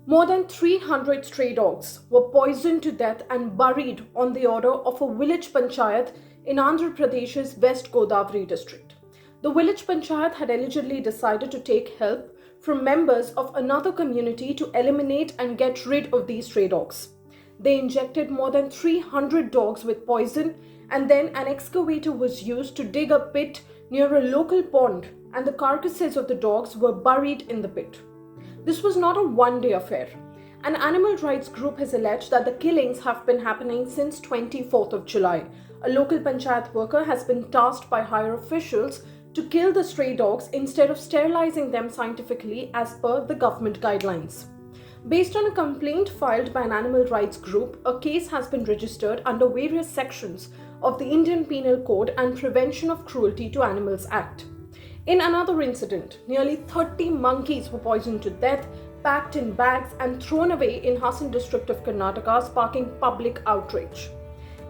More than 300 stray dogs were poisoned to death and buried on the order of a village panchayat in Andhra Pradesh's West Godavari district. The village panchayat had allegedly decided to take help from members of another community to eliminate and get rid of these stray dogs. They injected more than 300 dogs with poison, and then an excavator was used to dig a pit near a local pond, and the carcasses of the dogs were buried in the pit. This was not a one-day affair. An animal rights group has alleged that the killings have been happening since 24th of July. A local panchayat worker has been tasked by higher officials to kill the stray dogs instead of sterilizing them scientifically as per the government guidelines. Based on a complaint filed by an animal rights group, a case has been registered under various sections of the Indian Penal Code and Prevention of Cruelty to Animals Act. In another incident, nearly 30 monkeys were poisoned to death, packed in bags and thrown away in Hassan district of Karnataka, sparking public outrage.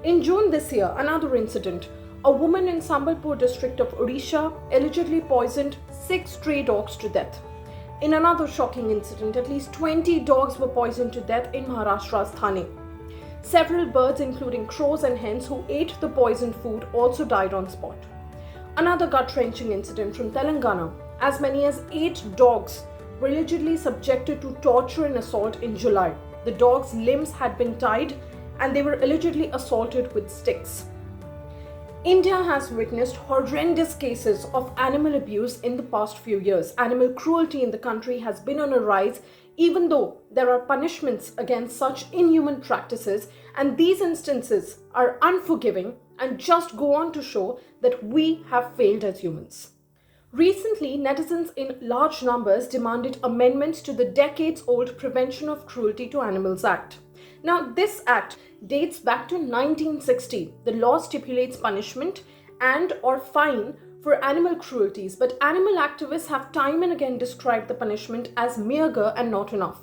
In June this year, another incident, a woman in Sambalpur district of Odisha allegedly poisoned 6 stray dogs to death. In another shocking incident, at least 20 dogs were poisoned to death in Maharashtra's Thane. Several birds, including crows and hens who ate the poisoned food, also died on spot. Another gut-wrenching incident from Telangana. As many as 8 dogs were allegedly subjected to torture and assault in July. The dogs' limbs had been tied and they were allegedly assaulted with sticks. India has witnessed horrendous cases of animal abuse in the past few years. Animal cruelty in the country has been on a rise, even though there are punishments against such inhuman practices, and these instances are unforgiving and just go on to show that we have failed as humans. Recently, netizens in large numbers demanded amendments to the decades-old Prevention of Cruelty to Animals Act. Now, this act dates back to 1960. The law stipulates punishment and or fine for animal cruelties, but animal activists have time and again described the punishment as meager and not enough.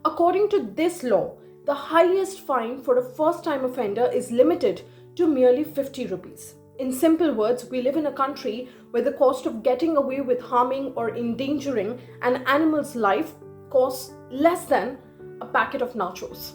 According to this law, the highest fine for a first-time offender is limited to merely 50 rupees. In simple words, we live in a country where the cost of getting away with harming or endangering an animal's life costs less than a packet of nachos.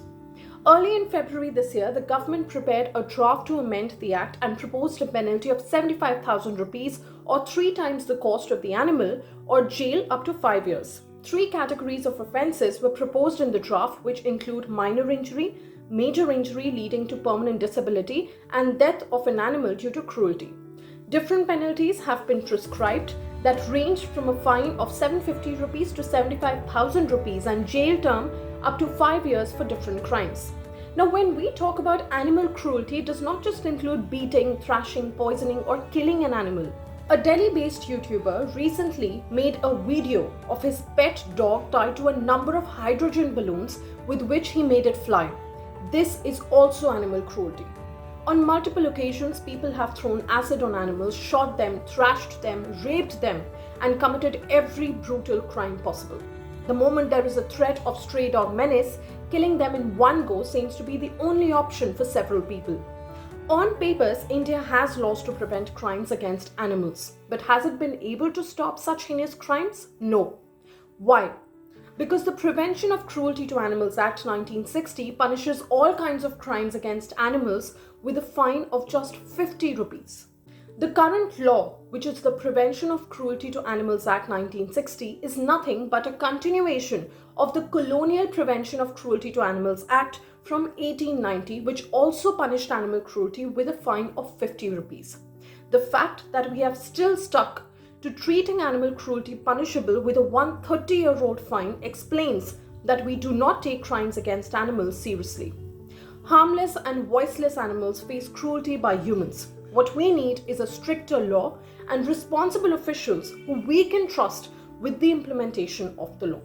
Early in February this year, the government prepared a draft to amend the act and proposed a penalty of 75,000 rupees or 3 times the cost of the animal, or jail up to 5 years. 3 categories of offences were proposed in the draft, which include minor injury, major injury leading to permanent disability, and death of an animal due to cruelty. Different penalties have been prescribed that range from a fine of 750 rupees to 75,000 rupees and jail term up to 5 years for different crimes. Now, when we talk about animal cruelty, it does not just include beating, thrashing, poisoning, or killing an animal. A Delhi-based YouTuber recently made a video of his pet dog tied to a number of hydrogen balloons with which he made it fly. This is also animal cruelty. On multiple occasions, people have thrown acid on animals, shot them, thrashed them, raped them, and committed every brutal crime possible. The moment there is a threat of stray dog menace, killing them in one go seems to be the only option for several people. On papers, India has laws to prevent crimes against animals. But has it been able to stop such heinous crimes? No. Why? Because the Prevention of Cruelty to Animals Act 1960 punishes all kinds of crimes against animals with a fine of just 50 rupees. The current law, which is the Prevention of Cruelty to Animals Act 1960, is nothing but a continuation of the Colonial Prevention of Cruelty to Animals Act from 1890, which also punished animal cruelty with a fine of 50 rupees. The fact that we have still stuck to treating animal cruelty punishable with a 130-year-old fine explains that we do not take crimes against animals seriously. Harmless and voiceless animals face cruelty by humans. What we need is a stricter law and responsible officials who we can trust with the implementation of the law.